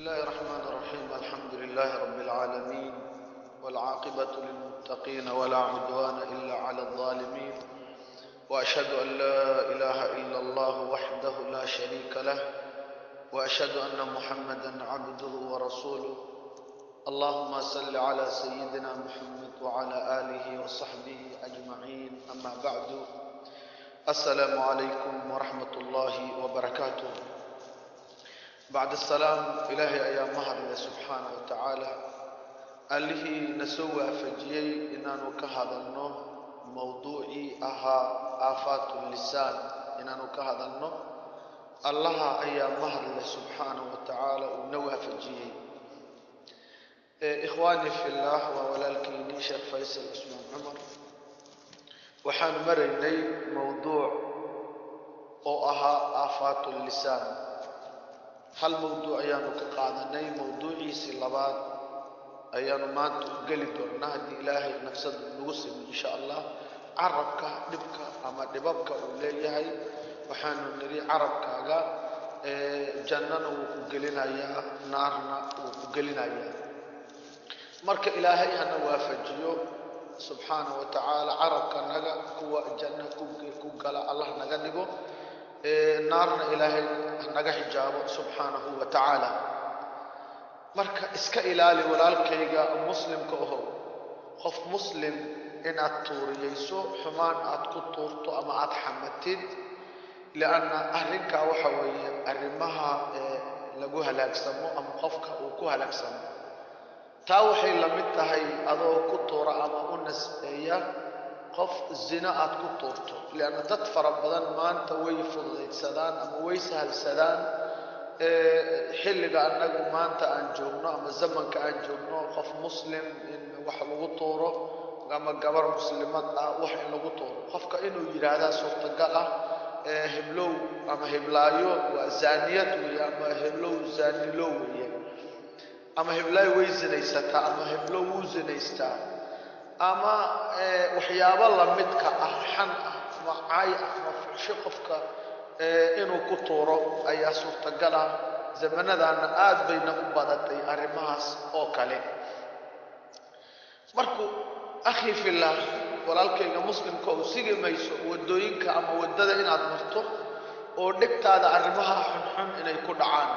الله الرحمن الرحيم. الحمد لله رب العالمين، والعاقبة للمتقين ولا عدوان إلا على الظالمين، وأشهد أن لا إله إلا الله وحده لا شريك له، وأشهد أن محمدا عبده ورسوله. اللهم صل على سيدنا محمد وعلى آله وصحبه أجمعين. أما بعد، السلام عليكم ورحمة الله وبركاته. بعد السلام، إلهي أيام مهر سبحانه وتعالى اللي نسوى فجيي إنانو كهذا النوم موضوعي آفات اللسان إنانو كهذا النوم الله أيام مهر سبحانه وتعالى ونوى فجيي. إخواني في الله وولالكيني شيخ فيصل عثمان عمر، وحان مريني موضوع آفات اللسان. هل موضوع أيانو كقادني موضوعي سلبات أيانو ما تقلي دورنا هدي إلهي نفسد نوسم إن شاء الله. عربك دبك أما دبابك أولي هاي وحانو نري عربك جنة وقلنا يا نارنا وقلنا يا مرك إلهي هنا وافجيو سبحانه وتعالى. عربك نجا كوا جنة كوجلا الله نجا نجو نارنا إلهي نجا حجابه سبحانه وتعالى. مرك إسك إلهي ولالكيجا مسلم كهو خف مسلم إن أتور يسوع حمان أتكتورتو أما أتحمتد، لأن أهلك وحوي أرمها لجوها لكسمو أم خفك وكوها لكسمو تاوحي لمتهاي أذو كتورة أما أنس إياه قف الزنا كتورته، لأن تدفر بدن ما أنت ويفضل سدان أما ويسهل سدان حلق أنك ما أنت أنجونا أما الزمن كأنجونا قف مسلم إن وحل غطوره أما قبر مسلمات وحل غطوره قف كأنه يرادا صورة قلة هبلو أما هبلايو وزانيات أما هبلو زاني لو أما هبلاي ويزنيستا أما هبلو وزنيستا أما وحياب الله مدك أحن معاي شقفك إنه كتورو أي صورة قلة زمن ذا أن آد بين أبادتي أرماس أو كله. مركو أخي في الله ولكن مسلم كو سيجي ميسو ودوينك أما وددا إن أدمرته ودكت هذا أرمها حن إنه يكون عان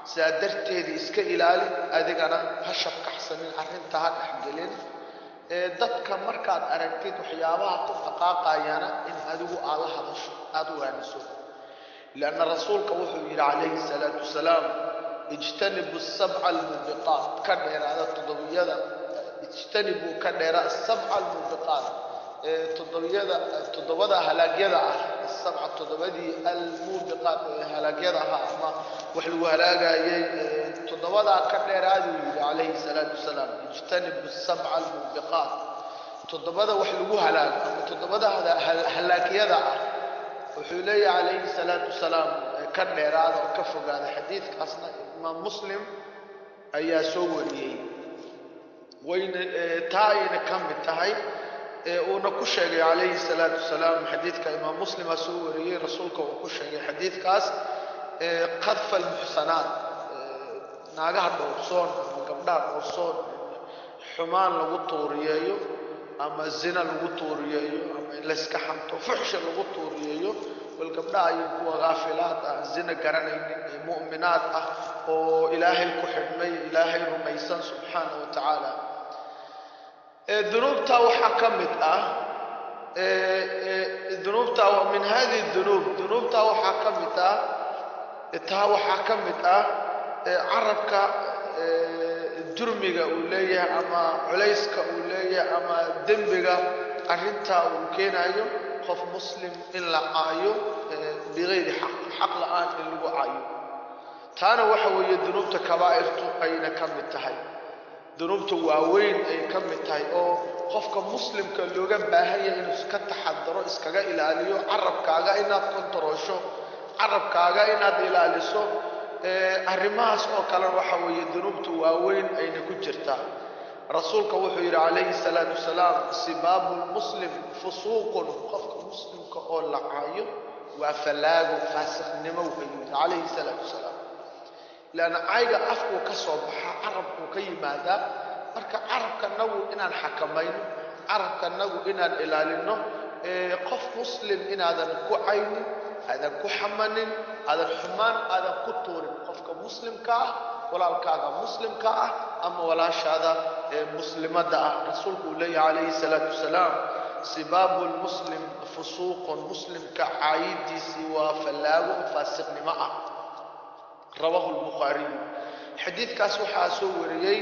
سادرت هذه إسك إلالي أديك أنا هشب كحسن الأرين تهاد حجلين dadka markaad aragtid waxyaabaha ku dhaqaaqayana in adigu aad la hadasho aad u waaniso. لأن رسولك وحي عليه الصلاة والسلام اجتنبوا السبع الموبقات كدير هذا التضوية اجتنبوا كدير السبع الموبقات تضوية هلاجية السبع التضوية الموبقات هلاجية ما وحلو هلاجة تضوية كدير هذا عليه الصلاة والسلام اجتنبوا السبع الموبقات تضوية وحلو هلاج تضوية هلاجية وحولي عليه الصلاة والسلام كدير هذا وكفر هذا حديث أصلا إمام مسلم أي سوري وين تاين كم تاي ونكشة عليه الصلاة والسلام حديث كإمام مسلم سوري رسولك وكشة حديث كاس قذف المحسنات ناقة بورصون قبضة بورصون حمان لغطوريو أما الزنا لغطوريو أما لسكحمتو فحش لغطوريو والقبضة يكون غافلات الزنا قرنين مؤمنات وإلهي الكحرمي إلهي رميسان سبحانه وتعالى. الذنوب تاو حكمت الذنوب تاو من هذه الذنوب تاو حكمت عربك جرمك أوليه أما عليسك أوليه أما ذنبك أرنتا وكينايو خف مسلم إلا عايو بغير حق الآن اللي عايو تانا وحوي الذنوب كبائرته أين كمت هاي ذنوبته واوين أي كمت هاي أو خفك مسلم كاللوجا باهية إنه سكت حضره إسكجا إلى عليه عرب كاجا إناد كنتروشو عرب كاجا إناد إلى عليه الرماس أو كلام وحوي ذنوبته واوين أين كجرتا. رسولك وحي عليه الصلاة والسلام سباب المسلم فسوق خفك مسلم كأول عايو وفلاج فاسق نمو عليه الصلاة والسلام laana ayga afku ka soo baxa carabku ka yimaada marka carabka nagu inaan xakamayno carabka nagu inaan ilaalino qof muslim inaadan ku caynin aadan ku xamanin aadan xumaan aadan ku tuurin qofka muslimka ah walaalkaaga muslimka ah ama walaashaada muslimada ah rasuulku leeyahay alayhi salaatu wasalaam sibabul muslim fusuqun muslimka caaydiisi waa falaago faasiqnimo ah rawahu al-bukhari xadiidkaas waxaa soo wariyay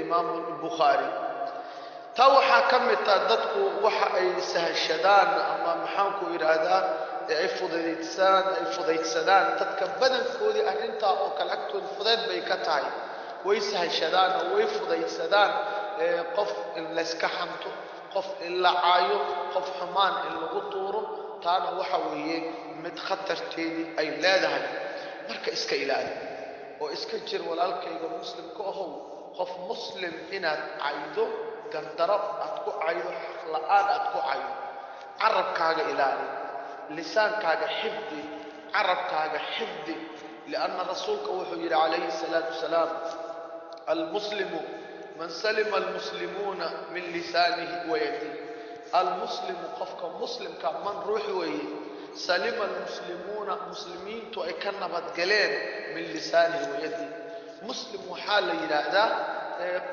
imaam al-bukhari taa waxaa ka mid ah dadku waxa ay sahashadaan ama maxaan ku yiraahdaa ay fudaydsadaan dadka badankoodii arrinta oo kala agtooda fudayd bay ka tahay way sahashadaan oo way fudaydsadaan qof in la iska xanto qof in la caayo qof xumaan in lagu tuuro taana waxa weeye mid khatarteedii ay leedahay marka iska ilaali oo iska jir walaalkayga muslimka ahow qof muslim inaad caydo gandaro aad ku caydo xaq la'aan aad ku caydo carabkaaga ilaali lisaankaaga xifdi carabkaaga xifdi lianna rasuulka wuxuu yidhi calayhi salaatu wasalaam almuslimu man salima almuslimuuna min lisaanihi wayadihi almuslimu qofka muslimka man ruux weeye salima almuslimuuna muslimiintu ay ka nabadgaleen min lisaanihi wayadihi muslim waxaa la yidhaahdaa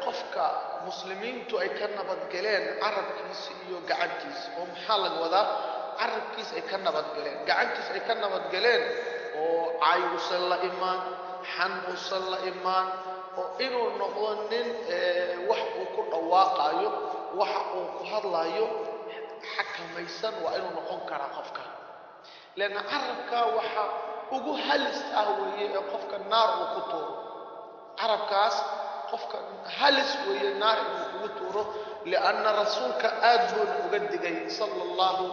qofka muslimiintu ay ka nabadgaleen carabkiisa iyo gacantiisa oo maxaa laga wadaa carabkiisa ay ka nabadgaleen gacantiisa ay ka nabadgaleen oo caay uusan la imaan xan uusan la imaan oo inuu noqdo nin wax uu ku dhawaaqayo waxa uu ku hadlayo xakamaysan waa inuu noqon karaa qofka leena carabka waxa ugu halis ah weeye qofka naar uu ku tuuro carabkaas qofka halis weeye naar uu ku tuuro lianna rasuulka aad buu uga digay sallallahu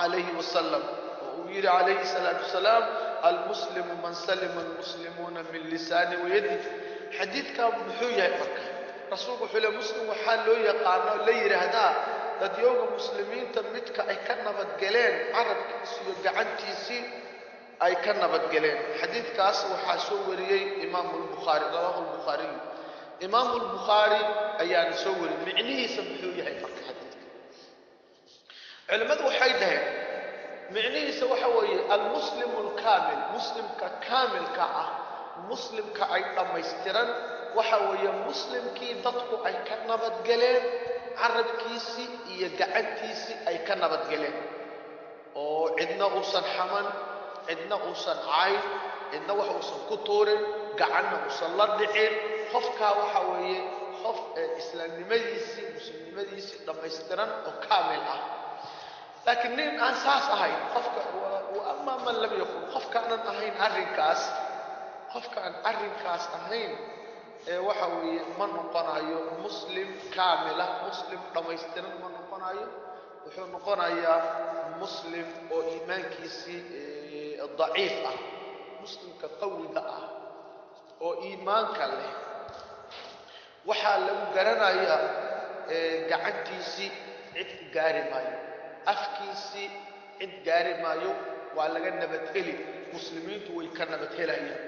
alayhi wasallam oo yiri alayhi salatu wasalam almuslimu man salima almuslimuna min lisani wa yadi xadiidka wuxuu yahay marka rasuulku wuxuu leeyahay muslim waxa loo yaqaano la yiraahdaa dad yooga muslimiinta midka ay ka nabadgaleen carabkiisa iyo gacantiisii ay ka nabadgaleen xadiidkaas waxaa soo wariyay imaam al-bukhari rawahu al-bukhari imaam al-bukhari ayaa soo wariyay micnihiisa wuxuu yahay marka xadiidka culimadu waxay dhahay micnihiisa waxa weeye al-muslimu al-kamil muslimka kamilka ah muslimka ay dhamaystiran waxa weeye muslimkii dadku ay ka nabadgaleen carabkiisi iyo gacantiisi ay ka nabadgaleen oo cidna uusan xaman cidna uusan cayn cidna wax uusan ku tuurin gacanna uusan la dhicin qofka waxa weeye qof islaamnimadiisi muslimnimadiisi dhamaystiran oo kaamil ah laakiin nin aan saas ahayn qofka ama man lam yakun qofka aan ahayn arrinkaas qofka aan arrinkaas ahayn waxa weeye ma noqonayo muslim kaamil ah muslim dhamaystiran ma noqonayo wuxuu noqonayaa muslim oo iimaankiisii daciif ah muslimka qawiga ah oo iimaanka leh waxaa lagu garanayaa gacantiisii cid gaari maayo afkiisii cid gaari maayo waa laga nabadheli muslimiintu way ka nabadhelayaan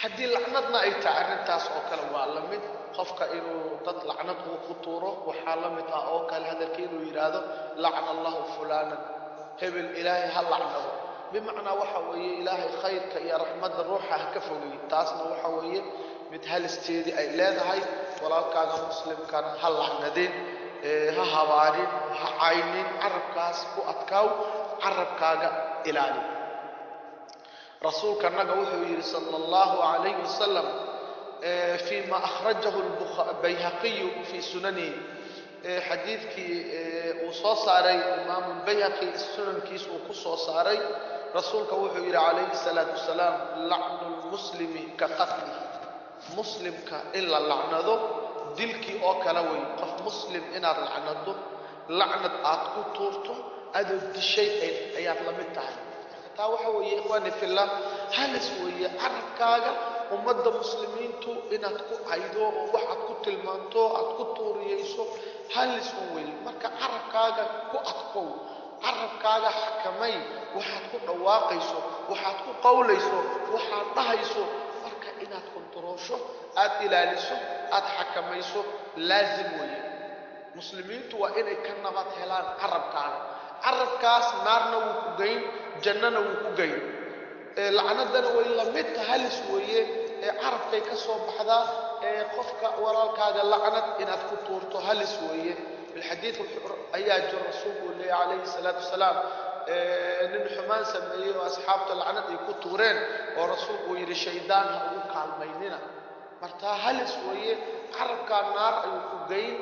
haddii lacnadna ay tahay arrintaas oo kale waa la mid qofka inuu dad lacnad uu ku tuuro waxaa la mid ah oo kale hadalkii inuu yidhaahdo lacna allahu fulanan hebel ilaahay ha lacnado bimacnaa waxa weeye ilaahay khayrka iyo raxmadda ruuxa ha ka fogay taasna waxa weeye mid halisteedii ay leedahay walaalkaaga muslimkana ha lacnadeen ha habaarin ha caynin carabkaas ku adkaaw carabkaaga ilaali رسولك النبي وحي صلى الله عليه وسلم فيما أخرجه البيهقي في سننه حديثك وصوص علي إمام البيهقي السنن كيس وقصوص علي رسولك وحي عليه الصلاة والسلام لعن المسلم كقتله مسلم إلا لعنده دلك أو كلوي قف مسلم إن لعنده لعنة أتكو تورته هذا الشيء أيات لمتعي taa waxa weeye ikhwaani fillah halis weeye carabkaaga ummadda muslimiintu inaad ku caydo oo waxaad ku tilmaanto aad ku tuuriyeyso halis weeye marka carabkaaga ku adkow carabkaaga xakamay waxaad ku dhawaaqayso waxaad ku qowlayso waxaad dhahayso marka inaad kontaroosho aad ilaaliso aad xakamayso laazim weeye muslimiintu waa inay ka nabad helaan carabkaas naarna wuu ku geyn jannana wuu ku geyn lacnadana way la mid halis weeye carabkay ka soo baxdaa qofka walaalkaaga lacnad inaad ku tuurto halis weeye الحديث ayaa jir rasuulku leeyahay alayhi salaatu wasalaam nin xumaan sameeyay oo asxaabta lacnad ay ku tuureen oo rasuulku yiri shaydaan ha uu kaalmaynina marta halis weeye carabka naar ay ku geyn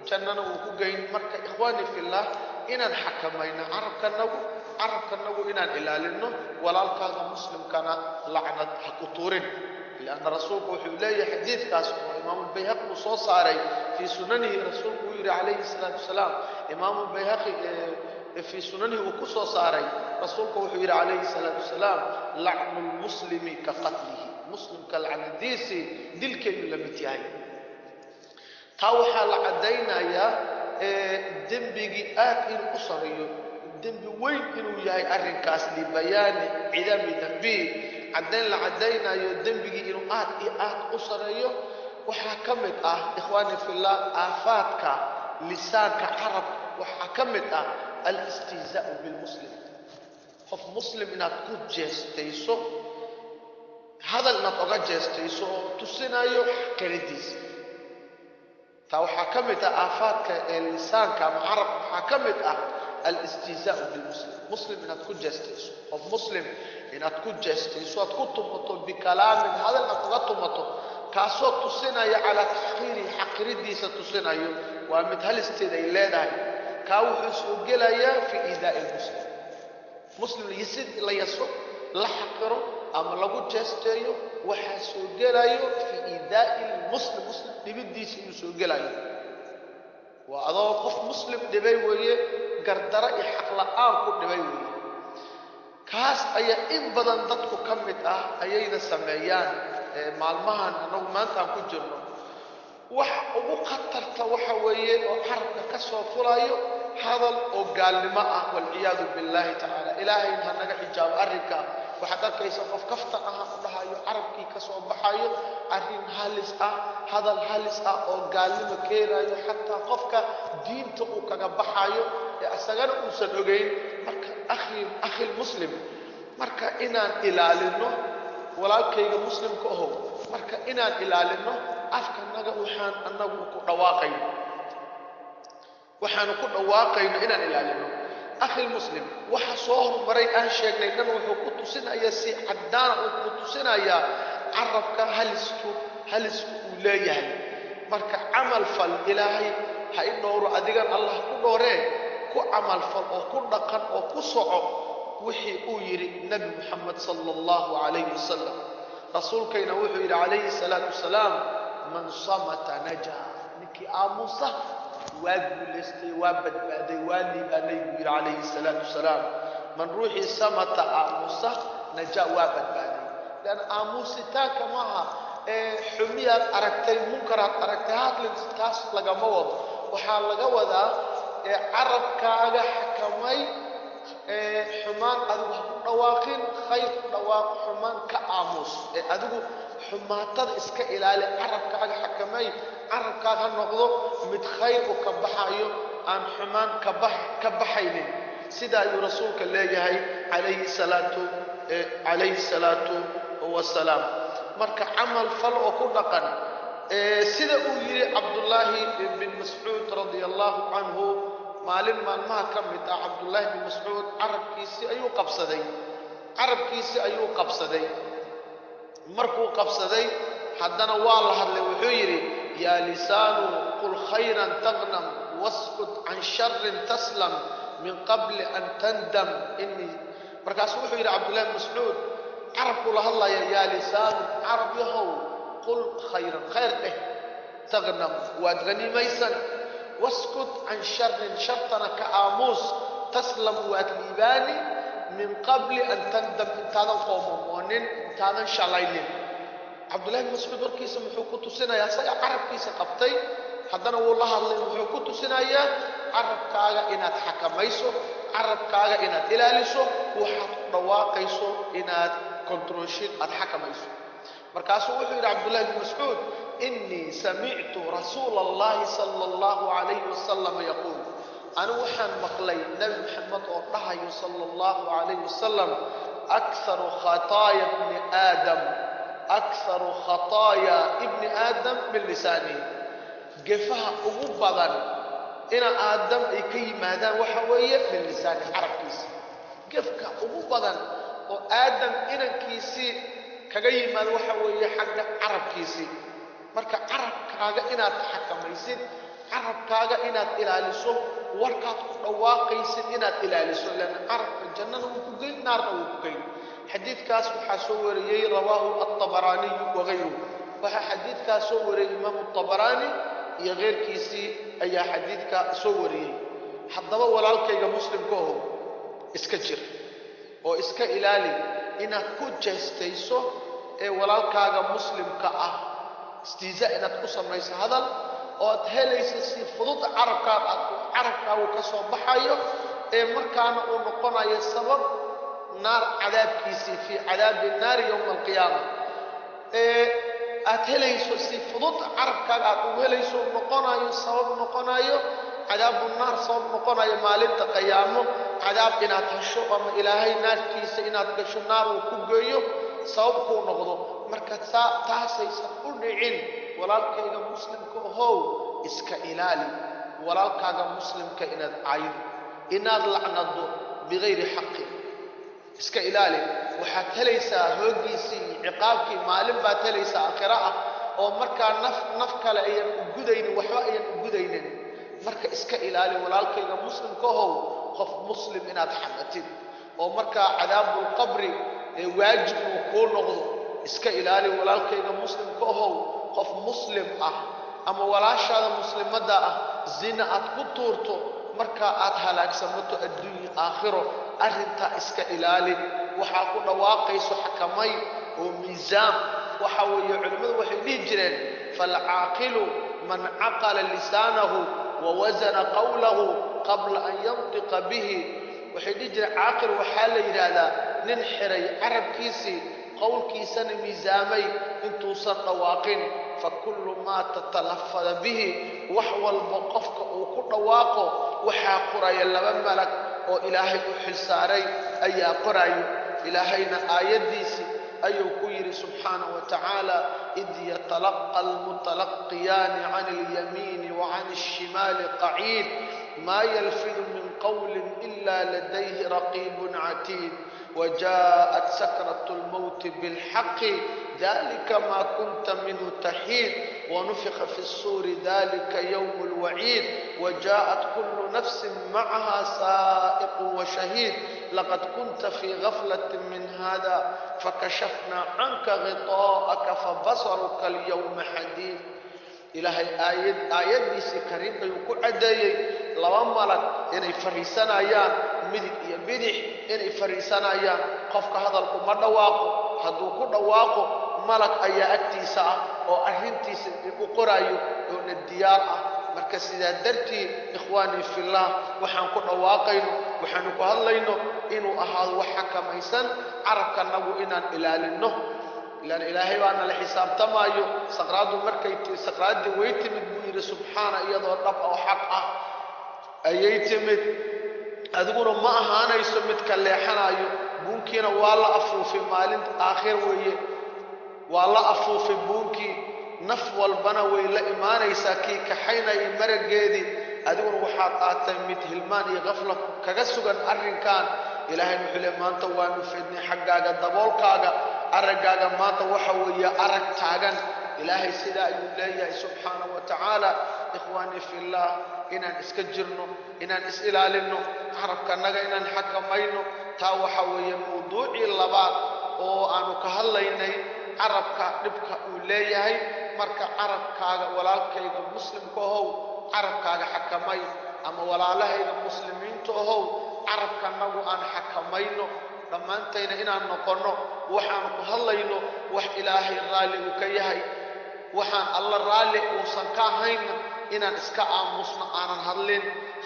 jannana uu ku geyn marka ikhwaani fillah inaan xakamayna carabkanagu inaan ilaalino walaalkaaga muslimkana lacnad ha ku tuurin لأن رسولك وحولي حديث كاسو إمام البيهقي صاري في سننه رسولك ويري عليه الصلاة والسلام إمام البيهقي في سننه وكسو صاري رسولك وحولي عليه الصلاة والسلام لعن المسلم كقتله مسلم كالعن ديسي دل كيلو لمتياي تاوحا لعدينا يا دنبيجي آكل أسريو دنبي وين إنو ياي أرنكاس لبيان عدم ذنبي عدين لعدينا يدنبغي إنه آت أسريو وحاكمت إخواني في الله آفاتك لسانك عرب وحاكمت الاستهزاء بالمسلم خوف مسلم إنها تكون جيستيسو هذا إنها تقول جيستيسو تسينايو كريديس تاو حاكمت آفاتك لسانك عرب حاكمت الاستهزاء بالمسلم مسلم إنها تكون جيستيسو خوف مسلم inaad ku jeestayso aad ku tumato bikalaamin hadal aad uga tumato kaasoo tusinaya cala taxqiiri xaqridiisa tusinayo waa mid halisteeda ay leedahay kaa wuxuu soo gelayaa fi iidaa'i muslim yisid la yaso la xaqiro ama lagu jeesteeyo waxaa soo gelayo fi iidaa'i muslim dhibidiisa inuu soo gelayo waa adoo qof muslim dhibay weeye gardara iyo xaq la'aan ku dhibay weeye kaas ayaa in badan dadku ka mid ayayna sameeyaan maalmahan anagu maanta aan ku jirno wax ugu khatarta waxa weeye oo carabka ka soo fulayo hadal oo gaalnimo wal iyadu billahi ta'ala ilaahay hanaga xijaab arrinka waxa dadkaysa qof kafta u dhahayo carabkii ka soo baxayo arrin halis hadal halis oo gaalnimo keenayo hatta qofka diinta uu kaga baxayo asagana uusan ogeyn marka akhi muslim marka inaan ilaalino walaalkayga muslimka marka inaan ilaalino afkanaga waxaan anagu ku dhawaaqayno inaan ilaalino akhi muslim waxa soo hormaray aan sheegnay dan wuxuu ku tusinaya si cadaan uu ku tusinaya carabka halisku uu leeyahay marka amal fal ilaahay ha idhooro adigan allah ku dhooree ku amal fal oo ku dhaqan oo ku soco wixii uu yiri nabi muhammad sallallahu alayhi wasallam rasuulkayna wuxuu yiri alayhi salatu wasalaam man samata naja niki aamusa waa guuleystay waa badbaaday waa liibaanay yiri alayhi salatu wasalaam man ruuxi samata aamusa naja waa badbaaday lan aamusitaanka maaha xumiyaad aragtay munkaraad aragtay hadlin taas lagama wado waxaa laga wadaa carabkaaga xakamay xumaan adigu ku dhawaaqin khayr dhawaaq xumaan ka aamus adigu xumaatada iska ilaali carabkaaga xakamay carabkaaga noqdo mid khayr u ka baxayo aan xumaan ka baxaynin sida ayuu rasuulka leeyahay alayhi salatu wasalaam marka amal fal oo ku dhaqan sida uu yiri Abdullah ibn Mas'ud radiyallahu anhu maalin maalmaha ka mid Abdullah ibn Mas'ud carabkiisi ayuu qabsaday markuu qabsaday haddana waa la hadlay wuxuu yiri ya lisaanu qul khayran taghnam wasqut an sharrin taslam min qabl an tandam inni markaas wuxuu yiri Abdullah ibn Mas'ud carabku la hadlaya ya lisaan carab yahow qul khayran khayr taghnam wa ghanimaysan wasqut an sharrin shartana ka aamus taslam wa libani min qabl an tandam intadan qoomonin intadan shalaynin Abdullah ibn Mas'ud warkiisa wuxuu ku tusinayaa saga carabkiisa qabtay haddana wuu la hadlay wuxuu ku tusinayaa carabkaaga inaad xakamayso carabkaaga inaad ilaaliso waxaad dhawaaqayso inaad controlshid aad xakamayso markaasuu wuxuu yidhi cabdullahi bn mascuud innii samictu rasuula allahi sala allahu calayhi wasalam yaquul anigu waxaan maqlay nebi maxamed oo dhahayo sala allahu calayhi wasalam akharu khataaya ibni aadam akharu khataaya ibni aadam min lisaanihi gefaha ugu badan ina aadam ay ka yimaadaan waxa weeye min lisaani carabkiisa gefka ugu badan oo aadam inankiisii kaga yimaado waxa weeye xagga carabkiisii marka carabkaaga inaad xakamaysid carabkaaga inaad ilaaliso warkaad ku dhawaaqaysid inaad ilaaliso lan carabka jannada wuu ku geyn naarna wuu ku geyn xadiidkaas waxaa soo wariyey rawaahu at-tabaraani wagayruhu waxaa xadiidkaas soo wariyey imaamu at-tabaraani iyo geyrkiisii ayaa xadiidka soo wariyey haddaba walaalkayga muslimka aho iska jir oo iska ilaali inaad ku jeestayso ee walaalkaaga muslimka ah istiiza inaad ku samayso hadal oo aad helayso si fudud carabkaagu ka soo baxayo ee markaana uu noqonayo sabab naar cadaabkiisii fii cadaabi naari yowma alqiyaama aad helayso si fudud carabkaaga aad ugu helayso noqonayo sabab noqonayo cadaabu naar sabab noqonayo maalinta qiyaamo cadaab inaad hesho ama ilaahay naarkiisa inaad gasho naar uu ku geeyo sabab kuu noqdo marka taasaysan u dhicin walaalkayga muslimka ahow iska ilaali walaalkaaga muslimka inaad caydo inaad lacnado bigayri xaqin iska ilaali waxaad helaysaa hoogiisii ciqaabkii maalin baad helaysaa aakhira ah oo markaa naf kale ayan u gudaynin waxba ayan u gudaynin marka iska ilaali walaalkayga muslimka ahow qof muslim inaad xamatid oo markaa cadaabul qabri ee waajib uu kuu noqdo iska ilaali walaalkayga muslimka ahow qof muslim ah ama walaashaada muslimadda ah zina aad ku tuurto markaa aad halaagsamato adduunya aakhiro arrintaa iska ilaali waxaa ku dhawaaqayso xakamay oo miisaan waxa weeye culimmadu waxay dhihi jireen falcaaqilu man caqala lisaanahu wawasana qawlahu qabla an yantiqa bihi waxay dhihi jireen caaqil waxaa la yidhaahdaa nin xiray carabkiisii qowlkiisana miisaamay intuusan dhawaaqin fakullu maa tatalafada bihi wax walba qofka uu ku dhawaaqo waxaa qoraya laba malag oo ilaahay u xilsaaray ayaa qorayo ilaahayna aayaddiisii ayuu ku yidhi subxaanahu wa tacaala id yatalaqa almutalaqiyaani can alyamiini wa can alshimaali qaciid maa yalfidu min qawlin ila ladayhi raqiibun catiid وجاءت سكرة الموت بالحق ذلك ما كنت منه تحيد ونفخ في الصور ذلك يوم الوعيد وجاءت كل نفس معها سائق وشهيد لقد كنت في غفلة من هذا فكشفنا عنك غطاءك فبصرك اليوم حديد إلهي آيات ديسي كريم يكون عدايي لما ملك إني فريسانا أيان مدك يا بدح إني فريسانا أيان قفك هذا الكم دواقو هدوك دواقو ملك أيا أكتيسا أو أهنتيس وقرايو يون الديار مركز إذا درتي إخواني في الله وحنكو دواقينو وحنكو هاللينو إنو أهال وحكا ميسان عربك النبو إنان إلالينو لأن إلهي وأنا الحساب تمايو سقرادو مركيتي سقرادي ويتمد بوير سبحانه إيضا الرب أو حقه أيتمد أذكر ما أهانا يسمد كالليحنايو بونكينا والله أفو في مالين آخر ويه والله أفو في بونكي نف والبنا ويلا إيمانا يساكي كحينا يمرق جيدي أذكر وحاط آتمد هلمان يغفلك كغسوغا أرنكان إلهي نحلي ما أنت وانفدني حقاقا دبولكاقا أرقاقا ما توحويا أرق تاقا إلهي سيدا إلهي سبحانه وتعالى إخواني في الله إنان إسكجرنو إنان إسئلالنو عربك النغا إنان حكمينو تاوحويا موضوعي اللبات أو أنو كهاليني عربك نبك أوليهي مركا عربكاقا ولالكيقا مسلم كوهو عربكاقا حكمي أما ولالهيقا مسلمين توهو عربك النغو أن حكمينو لما أنتينا إنان نقرنو وحان كهالينو وح إلهي الرالي وكيهي وحان الله الرالي وصنكاهينا إنان إسكا آموسنا آنان هدلين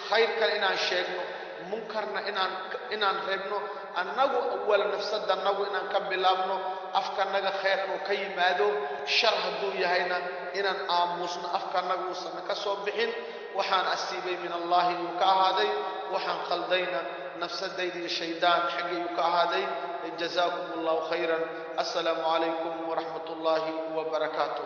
خير كان إنان شيخنو munkarna inaan reebno annagu awwal nafsada annagu inaan ka bilaabno afkanaga khayr oo ka yimaado shar hadduu yahayna inaan aamusno afkanaga uusan ka soo bixin waxaan asiibay min allahi uu ka ahaaday waxaan khaldayna nafsadayda iyo shaydaan xaggayuu ka ahaaday jazaakum allahu khayran assalaamu calaykum waraxmat ullaahi wabarakaatuh